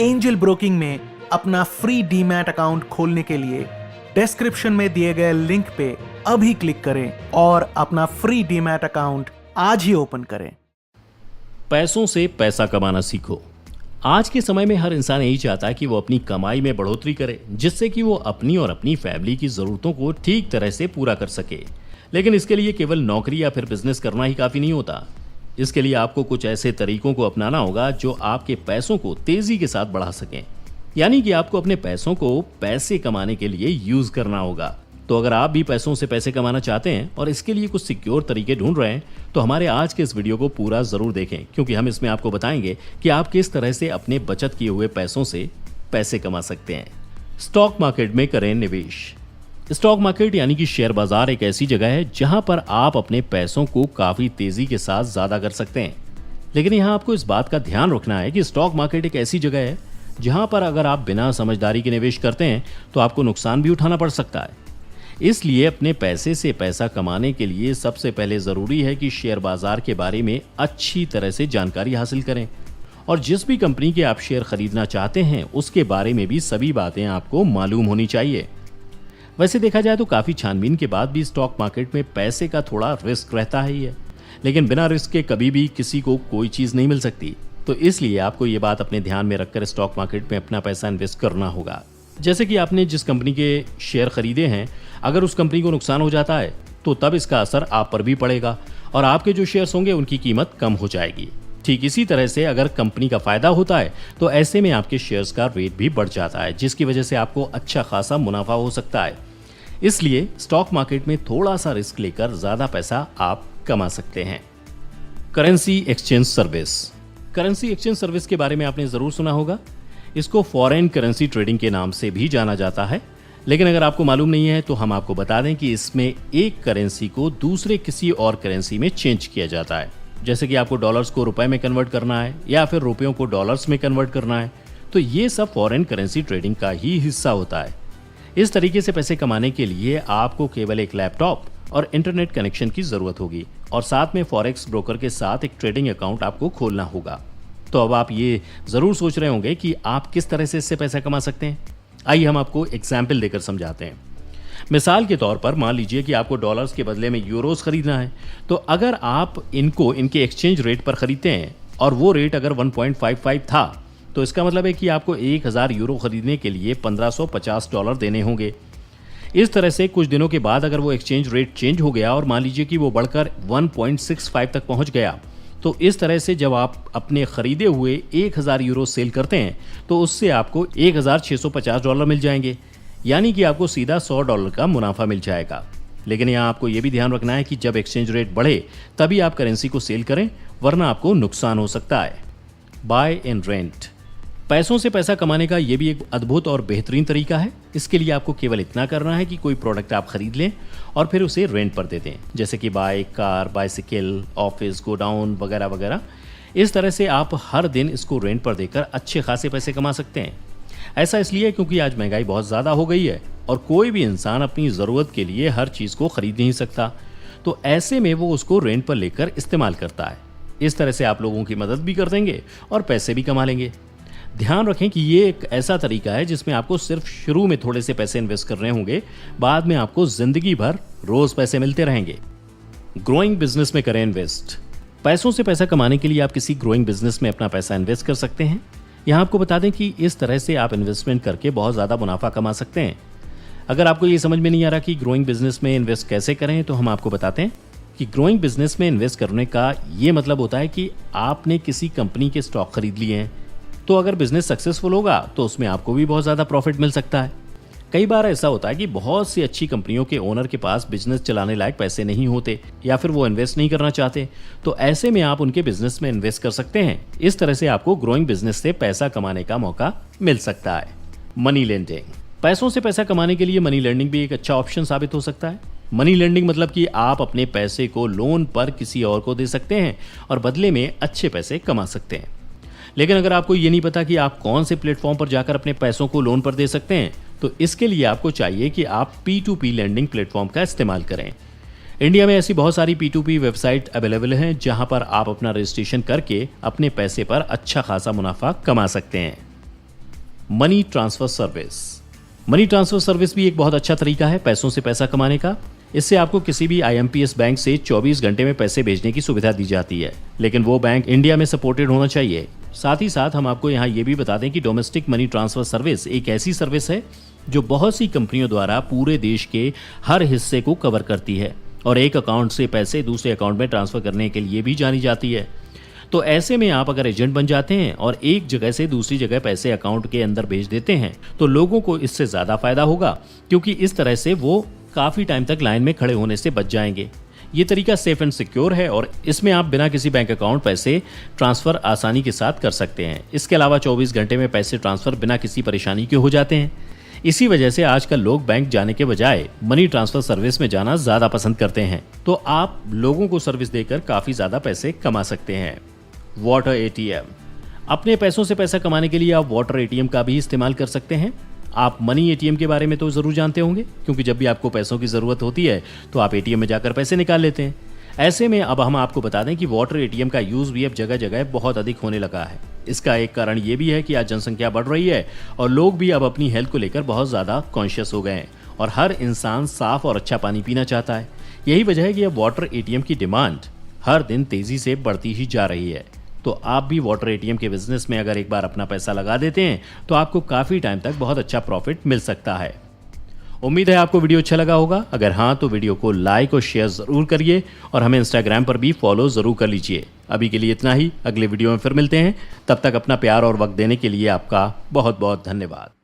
Angel broking में अपना free demat account खोलने के लिए डिस्क्रिप्शन में दिए गए लिंक पे अभी क्लिक करें और अपना फ्री डीमैट अकाउंट आज ही ओपन करें। पैसों से पैसा कमाना सीखो। आज के समय में हर इंसान यही चाहता है कि वो अपनी कमाई में बढ़ोतरी करे, जिससे कि वो अपनी और अपनी फैमिली की ज़रूरतों को ठीक तरह से पूरा कर सके। लेकिन इसके लिए केवल नौकरी या फिर बिजनेस करना ही काफ़ी नहीं होता। इसके लिए आपको कुछ ऐसे तरीकों को अपनाना होगा जो आपके पैसों को तेज़ी के साथ बढ़ा सकें। यानी कि आपको अपने पैसों को पैसे कमाने के लिए यूज़ करना होगा। तो अगर आप भी पैसों से पैसे कमाना चाहते हैं और इसके लिए कुछ सिक्योर तरीके ढूंढ रहे हैं तो हमारे आज के इस वीडियो को पूरा ज़रूर देखें, क्योंकि हम इसमें आपको बताएंगे कि आप किस तरह से अपने बचत किए हुए पैसों से पैसे कमा सकते हैं। स्टॉक मार्केट में करें निवेश। स्टॉक मार्केट यानी कि शेयर बाजार एक ऐसी जगह है जहां पर आप अपने पैसों को काफ़ी तेज़ी के साथ ज़्यादा कर सकते हैं। लेकिन यहाँ आपको इस बात का ध्यान रखना है कि स्टॉक मार्केट एक ऐसी जगह है जहां पर अगर आप बिना समझदारी के निवेश करते हैं तो आपको नुकसान भी उठाना पड़ सकता है। इसलिए अपने पैसे से पैसा कमाने के लिए सबसे पहले ज़रूरी है कि शेयर बाजार के बारे में अच्छी तरह से जानकारी हासिल करें और जिस भी कंपनी के आप शेयर खरीदना चाहते हैं उसके बारे में भी सभी बातें आपको मालूम होनी चाहिए। वैसे देखा जाए तो काफ़ी छानबीन के बाद भी स्टॉक मार्केट में पैसे का थोड़ा रिस्क रहता ही है, लेकिन बिना रिस्क के कभी भी किसी को कोई चीज़ नहीं मिल सकती। तो इसलिए आपको ये बात अपने ध्यान में रखकर स्टॉक मार्केट में अपना पैसा इन्वेस्ट करना होगा। जैसे कि आपने जिस कंपनी के शेयर खरीदे हैं, अगर उस कंपनी को नुकसान हो जाता है तो तब इसका असर आप पर भी पड़ेगा और आपके जो शेयर्स होंगे उनकी कीमत कम हो जाएगी। ठीक इसी तरह से अगर कंपनी का फायदा होता है तो ऐसे में आपके शेयर्स का रेट भी बढ़ जाता है, जिसकी वजह से आपको अच्छा खासा मुनाफा हो सकता है। इसलिए स्टॉक मार्केट में थोड़ा सा रिस्क लेकर ज़्यादा पैसा आप कमा सकते हैं। Currency exchange service. Currency exchange service के बारे में आपने ज़रूर सुना होगा। इसको फॉरेन करेंसी ट्रेडिंग के नाम से भी जाना जाता है। लेकिन अगर आपको मालूम नहीं है तो हम आपको बता दें कि इसमें एक करेंसी को दूसरे किसी और करेंसी में चेंज किया जाता है। जैसे कि आपको डॉलर्स को रुपए में कन्वर्ट करना है या फिर रुपयों को डॉलर्स में कन्वर्ट करना है, तो ये सब फॉरेन करेंसी ट्रेडिंग का ही हिस्सा होता है। इस तरीके से पैसे कमाने के लिए आपको केवल एक लैपटॉप और इंटरनेट कनेक्शन की ज़रूरत होगी और साथ में फॉरेक्स ब्रोकर के साथ एक ट्रेडिंग अकाउंट आपको खोलना होगा। तो अब आप ये ज़रूर सोच रहे होंगे कि आप किस तरह से इससे पैसा कमा सकते हैं। आइए हम आपको एग्जाम्पल देकर समझाते हैं। मिसाल के तौर पर मान लीजिए कि आपको डॉलर्स के बदले में यूरोस खरीदना है, तो अगर आप इनको इनके एक्सचेंज रेट पर खरीदते हैं और वो रेट अगर 1.55 था तो इसका मतलब है कि आपको 1000 यूरो खरीदने के लिए $1550 देने होंगे। इस तरह से कुछ दिनों के बाद अगर वो एक्सचेंज रेट चेंज हो गया और मान लीजिए कि वो बढ़कर 1.65 तक पहुंच गया, तो इस तरह से जब आप अपने खरीदे हुए 1000 यूरो सेल करते हैं तो उससे आपको $1650 मिल जाएंगे, यानी कि आपको सीधा $100 का मुनाफा मिल जाएगा। लेकिन यहाँ आपको ये भी ध्यान रखना है कि जब एक्सचेंज रेट बढ़े तभी आप करेंसी को सेल करें, वरना आपको नुकसान हो सकता है। Buy and rent. पैसों से पैसा कमाने का ये भी एक अद्भुत और बेहतरीन तरीका है। इसके लिए आपको केवल इतना करना है कि कोई प्रोडक्ट आप खरीद लें और फिर उसे रेंट पर दे दें, जैसे कि bike, car, bicycle, office, godown वगैरह वगैरह। इस तरह से आप हर दिन इसको रेंट पर देकर अच्छे खासे पैसे कमा सकते हैं। ऐसा इसलिए क्योंकि आज महंगाई बहुत ज़्यादा हो गई है और कोई भी इंसान अपनी ज़रूरत के लिए हर चीज़ को खरीद नहीं सकता, तो ऐसे में वो उसको रेंट पर लेकर इस्तेमाल करता है। इस तरह से आप लोगों की मदद भी कर देंगे और पैसे भी कमा लेंगे। ध्यान रखें कि ये एक ऐसा तरीका है जिसमें आपको सिर्फ शुरू में थोड़े से पैसे इन्वेस्ट करने होंगे, बाद में आपको जिंदगी भर रोज पैसे मिलते रहेंगे। ग्रोइंग बिजनेस में करें इन्वेस्ट। पैसों से पैसा कमाने के लिए आप किसी ग्रोइंग बिजनेस में अपना पैसा इन्वेस्ट कर सकते हैं। यहाँ आपको बता दें कि इस तरह से आप इन्वेस्टमेंट करके बहुत ज़्यादा मुनाफा कमा सकते हैं। अगर आपको ये समझ में नहीं आ रहा कि ग्रोइंग बिजनेस में इन्वेस्ट कैसे करें, तो हम आपको बताते हैं कि ग्रोइंग बिजनेस में इन्वेस्ट करने का ये मतलब होता है कि आपने किसी कंपनी के स्टॉक खरीद लिए हैं, तो अगर बिजनेस सक्सेसफुल होगा तो उसमें आपको भी बहुत ज़्यादा प्रॉफिट मिल सकता है। कई बार ऐसा होता है कि बहुत सी अच्छी कंपनियों के ओनर के पास बिजनेस चलाने लायक पैसे नहीं होते या फिर वो इन्वेस्ट नहीं करना चाहते, तो ऐसे में आप उनके बिजनेस में इन्वेस्ट कर सकते हैं। इस तरह से आपको ग्रोइंग बिजनेस से पैसा कमाने का मौका मिल सकता है। Money lending. पैसों से पैसा कमाने के लिए मनी लेंडिंग भी एक अच्छा ऑप्शन साबित हो सकता है। मनी लेंडिंग मतलब कि आप अपने पैसे को लोन पर किसी और को दे सकते हैं और बदले में अच्छे पैसे कमा सकते हैं। लेकिन अगर आपको ये नहीं पता कि आप कौन से प्लेटफॉर्म पर जाकर अपने पैसों को लोन पर दे सकते हैं, तो इसके लिए आपको चाहिए कि आप P2P लेंडिंग प्लेटफॉर्म का इस्तेमाल करें। इंडिया में ऐसी बहुत सारी P2P वेबसाइट अवेलेबल हैं जहां पर आप अपना रजिस्ट्रेशन करके अपने पैसे पर अच्छा खासा मुनाफा कमा सकते हैं। Money transfer service. Money transfer service भी एक बहुत अच्छा तरीका है पैसों से पैसा कमाने का। इससे आपको किसी भी IMPS बैंक से 24 घंटे में पैसे भेजने की सुविधा दी जाती है, लेकिन वो बैंक इंडिया में सपोर्टेड होना चाहिए। साथ ही साथ हम आपको यहाँ ये भी बता दें कि डोमेस्टिक मनी ट्रांसफर सर्विस एक ऐसी सर्विस है जो बहुत सी कंपनियों द्वारा पूरे देश के हर हिस्से को कवर करती है और एक अकाउंट से पैसे दूसरे अकाउंट में ट्रांसफर करने के लिए भी जानी जाती है। तो ऐसे में आप अगर एजेंट बन जाते हैं और एक जगह से दूसरी जगह पैसे अकाउंट के अंदर भेज देते हैं तो लोगों को इससे ज़्यादा फायदा होगा, क्योंकि इस तरह से वो काफ़ी टाइम तक लाइन में खड़े होने से बच जाएंगे। ये तरीका सेफ एंड सिक्योर है और इसमें आप बिना किसी बैंक अकाउंट पैसे ट्रांसफ़र आसानी के साथ कर सकते हैं। इसके अलावा 24 घंटे में पैसे ट्रांसफ़र बिना किसी परेशानी के हो जाते हैं। इसी वजह से आजकल लोग बैंक जाने के बजाय मनी ट्रांसफर सर्विस में जाना ज़्यादा पसंद करते हैं। तो आप लोगों को सर्विस देकर काफ़ी ज़्यादा पैसे कमा सकते हैं। Water ATM। अपने पैसों से पैसा कमाने के लिए आप वाटर ATM का भी इस्तेमाल कर सकते हैं। आप मनी ATM के बारे में तो ज़रूर जानते होंगे, क्योंकि जब भी आपको पैसों की ज़रूरत होती है तो आप ATM में जाकर पैसे निकाल लेते हैं। ऐसे में अब हम आपको बता दें कि वाटर ATM का यूज़ भी अब जगह जगह बहुत अधिक होने लगा है। इसका एक कारण ये भी है कि आज जनसंख्या बढ़ रही है और लोग भी अब अपनी हेल्थ को लेकर बहुत ज़्यादा कॉन्शियस हो गए हैं और हर इंसान साफ और अच्छा पानी पीना चाहता है। यही वजह है कि अब वाटर ATM की डिमांड हर दिन तेज़ी से बढ़ती ही जा रही है। तो आप भी वाटर ATM के बिजनेस में अगर एक बार अपना पैसा लगा देते हैं तो आपको काफ़ी टाइम तक बहुत अच्छा प्रॉफिट मिल सकता है। उम्मीद है आपको वीडियो अच्छा लगा होगा। अगर हाँ तो वीडियो को लाइक और शेयर ज़रूर करिए और हमें इंस्टाग्राम पर भी फॉलो ज़रूर कर लीजिए। अभी के लिए इतना ही, अगले वीडियो में फिर मिलते हैं। तब तक अपना प्यार और वक्त देने के लिए आपका बहुत बहुत धन्यवाद।